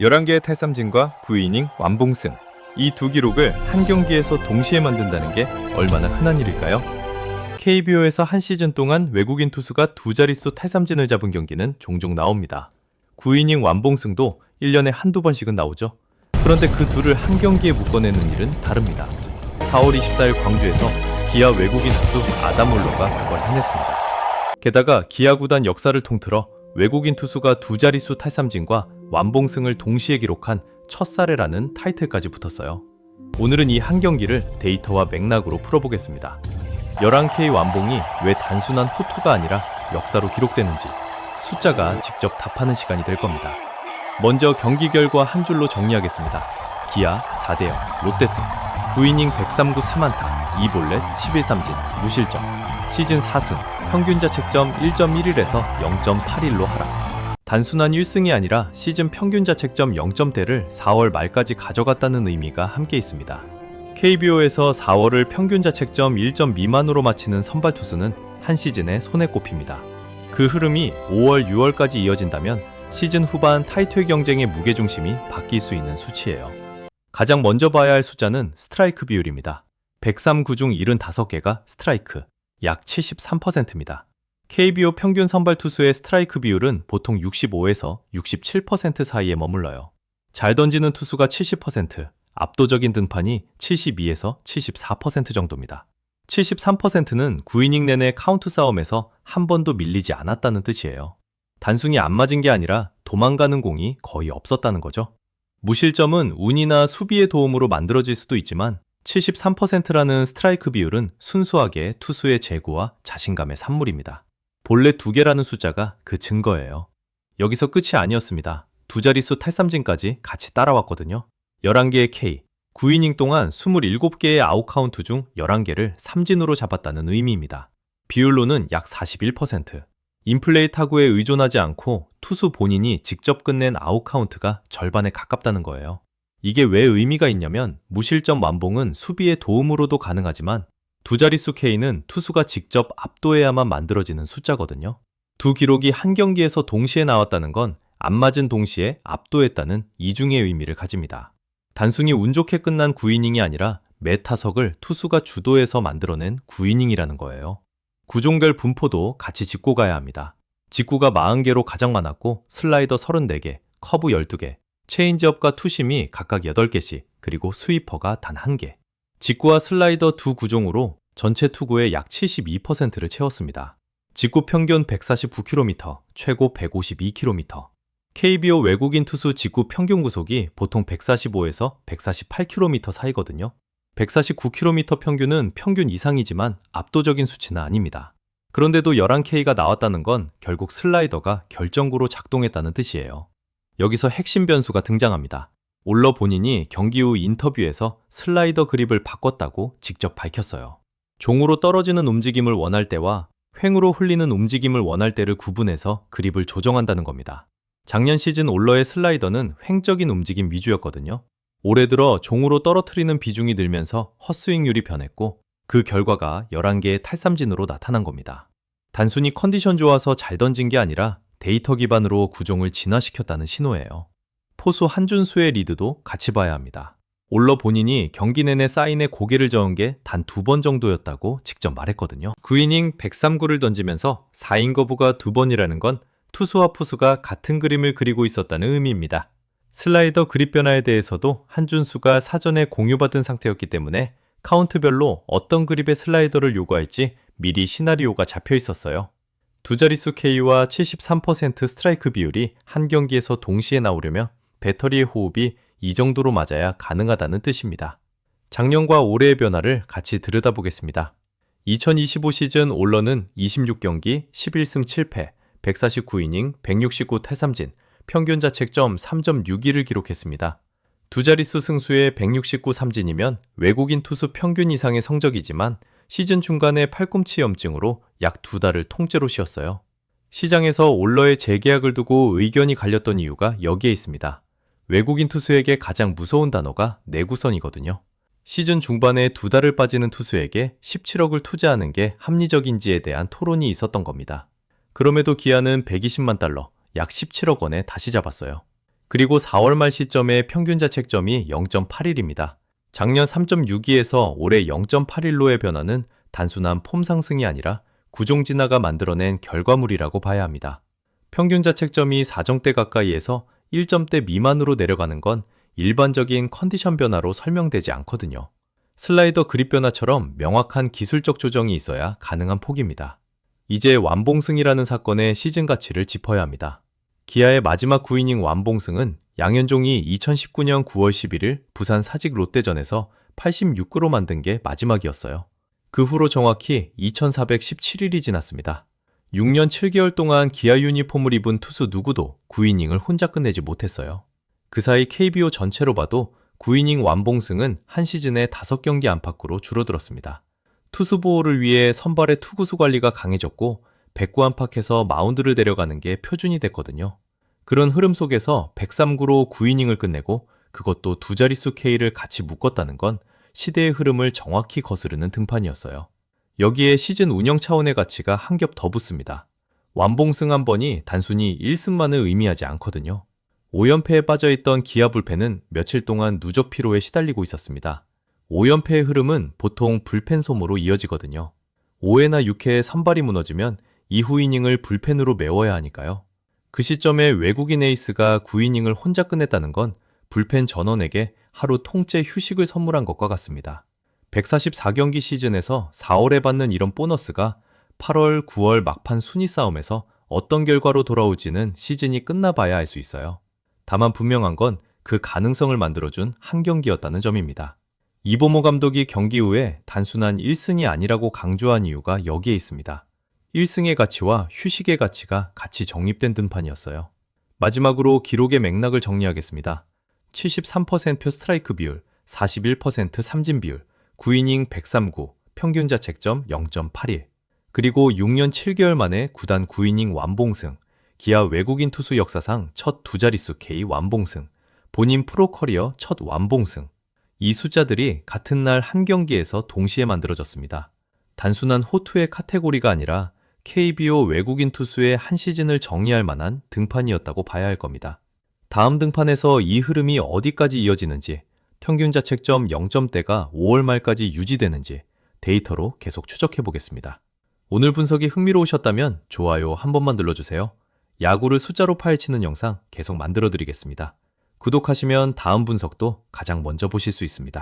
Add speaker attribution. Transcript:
Speaker 1: 11개의 탈삼진과 9이닝 완봉승. 이 두 기록을 한 경기에서 동시에 만든다는 게 얼마나 흔한 일일까요? KBO에서 한 시즌 동안 외국인 투수가 두 자릿수 탈삼진을 잡은 경기는 종종 나옵니다. 9이닝 완봉승도 1년에 한두 번씩은 나오죠. 그런데 그 둘을 한 경기에 묶어내는 일은 다릅니다. 4월 24일 광주에서 기아 외국인 투수 아담 올러가 그걸 해냈습니다. 게다가 기아 구단 역사를 통틀어 외국인 투수가 두 자릿수 탈삼진과 완봉승을 동시에 기록한 첫 사례라는 타이틀까지 붙었어요. 오늘은 이 한 경기를 데이터와 맥락으로 풀어보겠습니다. 11K 완봉이 왜 단순한 호투가 아니라 역사로 기록되는지 숫자가 직접 답하는 시간이 될 겁니다. 먼저 경기 결과 한 줄로 정리하겠습니다. 기아 4대0 롯데승. 9이닝 103구 3안타 2볼넷 11삼진 무실점. 시즌 4승. 평균 자책점 1.11에서 0.81로 하락. 단순한 1승이 아니라 시즌 평균 자책점 0점대를 4월 말까지 가져갔다는 의미가 함께 있습니다. KBO에서 4월을 평균 자책점 1점 미만으로 마치는 선발 투수는 한 시즌에 손에 꼽힙니다. 그 흐름이 5월, 6월까지 이어진다면 시즌 후반 타이틀 경쟁의 무게중심이 바뀔 수 있는 수치예요. 가장 먼저 봐야 할 숫자는 스트라이크 비율입니다. 103구 중 75개가 스트라이크, 약 73%입니다. KBO 평균 선발 투수의 스트라이크 비율은 보통 65에서 67% 사이에 머물러요. 잘 던지는 투수가 70%, 압도적인 등판이 72에서 74% 정도입니다. 73%는 9이닝 내내 카운트 싸움에서 한 번도 밀리지 않았다는 뜻이에요. 단순히 안 맞은 게 아니라 도망가는 공이 거의 없었다는 거죠. 무실점은 운이나 수비의 도움으로 만들어질 수도 있지만 73%라는 스트라이크 비율은 순수하게 투수의 재구와 자신감의 산물입니다. 볼넷 2개라는 숫자가 그 증거예요. 여기서 끝이 아니었습니다. 두 자릿수 탈삼진까지 같이 따라왔거든요. 11개의 K, 9이닝 동안 27개의 아웃카운트 중 11개를 삼진으로 잡았다는 의미입니다. 비율로는 약 41%. 인플레이 타구에 의존하지 않고 투수 본인이 직접 끝낸 아웃카운트가 절반에 가깝다는 거예요. 이게 왜 의미가 있냐면 무실점 완봉은 수비의 도움으로도 가능하지만 두 자릿수 K는 투수가 직접 압도해야만 만들어지는 숫자거든요. 두 기록이 한 경기에서 동시에 나왔다는 건 안 맞은 동시에 압도했다는 이중의 의미를 가집니다. 단순히 운 좋게 끝난 9이닝이 아니라 매 타석을 투수가 주도해서 만들어낸 9이닝이라는 거예요. 구종별 분포도 같이 짚고 가야 합니다. 직구가 40개로 가장 많았고 슬라이더 34개, 커브 12개, 체인지업과 투심이 각각 8개씩, 그리고 스위퍼가 단 1개. 직구와 슬라이더 두 구종으로 전체 투구의 약 72%를 채웠습니다. 직구 평균 149km, 최고 152km. KBO 외국인 투수 직구 평균 구속이 보통 145에서 148km 사이거든요. 149km 평균은 평균 이상이지만 압도적인 수치는 아닙니다. 그런데도 11K가 나왔다는 건 결국 슬라이더가 결정구로 작동했다는 뜻이에요. 여기서 핵심 변수가 등장합니다. 올러 본인이 경기 후 인터뷰에서 슬라이더 그립을 바꿨다고 직접 밝혔어요. 종으로 떨어지는 움직임을 원할 때와 횡으로 흘리는 움직임을 원할 때를 구분해서 그립을 조정한다는 겁니다. 작년 시즌 올러의 슬라이더는 횡적인 움직임 위주였거든요. 올해 들어 종으로 떨어뜨리는 비중이 늘면서 헛스윙률이 변했고 그 결과가 11개의 탈삼진으로 나타난 겁니다. 단순히 컨디션 좋아서 잘 던진 게 아니라 데이터 기반으로 구종을 진화시켰다는 신호예요. 포수 한준수의 리드도 같이 봐야 합니다. 올러 본인이 경기 내내 사인에 고개를 저은 게 단 2번 정도였다고 직접 말했거든요. 9이닝 103구를 던지면서 4인 거부가 2번이라는 건 투수와 포수가 같은 그림을 그리고 있었다는 의미입니다. 슬라이더 그립 변화에 대해서도 한준수가 사전에 공유받은 상태였기 때문에 카운트별로 어떤 그립의 슬라이더를 요구할지 미리 시나리오가 잡혀 있었어요. 두 자릿수 K와 73% 스트라이크 비율이 한 경기에서 동시에 나오려면 배터리의 호흡이 이 정도로 맞아야 가능하다는 뜻입니다. 작년과 올해의 변화를 같이 들여다보겠습니다. 2025 시즌 올러는 26경기 11승 7패, 149이닝 169 탈삼진, 평균 자책점 3.61을 기록했습니다. 두 자릿수 승수의 169 삼진이면 외국인 투수 평균 이상의 성적이지만 시즌 중간에 팔꿈치 염증으로 약 2달을 통째로 쉬었어요. 시장에서 올러의 재계약을 두고 의견이 갈렸던 이유가 여기에 있습니다. 외국인 투수에게 가장 무서운 단어가 내구선이거든요. 시즌 중반에 2달을 빠지는 투수에게 17억을 투자하는 게 합리적인지에 대한 토론이 있었던 겁니다. 그럼에도 기아는 $120만, 약 17억 원에 다시 잡았어요. 그리고 4월 말 시점의 평균 자책점이 0.81입니다. 작년 3.62에서 올해 0.81로의 변화는 단순한 폼 상승이 아니라 구종 진화가 만들어낸 결과물이라고 봐야 합니다. 평균 자책점이 4점대 가까이에서 1점대 미만으로 내려가는 건 일반적인 컨디션 변화로 설명되지 않거든요. 슬라이더 그립 변화처럼 명확한 기술적 조정이 있어야 가능한 폭입니다. 이제 완봉승이라는 사건의 시즌 가치를 짚어야 합니다. 기아의 마지막 9이닝 완봉승은 양현종이 2019년 9월 11일 부산 사직 롯데전에서 86구로 만든 게 마지막이었어요. 그 후로 정확히 2417일이 지났습니다. 6년 7개월 동안 기아 유니폼을 입은 투수 누구도 9이닝을 혼자 끝내지 못했어요. 그 사이 KBO 전체로 봐도 9이닝 완봉승은 한 시즌에 5경기 안팎으로 줄어들었습니다. 투수 보호를 위해 선발의 투구수 관리가 강해졌고 109 안팎에서 마운드를 내려가는 게 표준이 됐거든요. 그런 흐름 속에서 103구로 9이닝을 끝내고 그것도 두 자릿수 K를 같이 묶었다는 건 시대의 흐름을 정확히 거스르는 등판이었어요. 여기에 시즌 운영 차원의 가치가 한 겹 더 붙습니다. 완봉승 한 번이 단순히 1승만을 의미하지 않거든요. 5연패에 빠져있던 기아 불펜은 며칠 동안 누적 피로에 시달리고 있었습니다. 5연패의 흐름은 보통 불펜 소모로 이어지거든요. 5회나 6회에 선발이 무너지면 이후 이닝을 불펜으로 메워야 하니까요. 그 시점에 외국인 에이스가 9이닝을 혼자 끝냈다는 건 불펜 전원에게 하루 통째 휴식을 선물한 것과 같습니다. 144경기 시즌에서 4월에 받는 이런 보너스가 8월, 9월 막판 순위 싸움에서 어떤 결과로 돌아올지는 시즌이 끝나봐야 알 수 있어요. 다만 분명한 건 그 가능성을 만들어준 한 경기였다는 점입니다. 이보모 감독이 경기 후에 단순한 1승이 아니라고 강조한 이유가 여기에 있습니다. 1승의 가치와 휴식의 가치가 같이 정립된 등판이었어요. 마지막으로 기록의 맥락을 정리하겠습니다. 73% 스트라이크 비율, 41% 삼진 비율, 9이닝 103구, 평균 자책점 0.81. 그리고 6년 7개월 만에 구단 9이닝 완봉승, 기아 외국인 투수 역사상 첫 두 자릿수 K 완봉승, 본인 프로 커리어 첫 완봉승. 이 숫자들이 같은 날 한 경기에서 동시에 만들어졌습니다. 단순한 호투의 카테고리가 아니라 KBO 외국인 투수의 한 시즌을 정의할 만한 등판이었다고 봐야 할 겁니다. 다음 등판에서 이 흐름이 어디까지 이어지는지, 평균 자책점 0점대가 5월 말까지 유지되는지 데이터로 계속 추적해 보겠습니다. 오늘 분석이 흥미로우셨다면 좋아요 한 번만 눌러주세요. 야구를 숫자로 파헤치는 영상 계속 만들어 드리겠습니다. 구독하시면 다음 분석도 가장 먼저 보실 수 있습니다.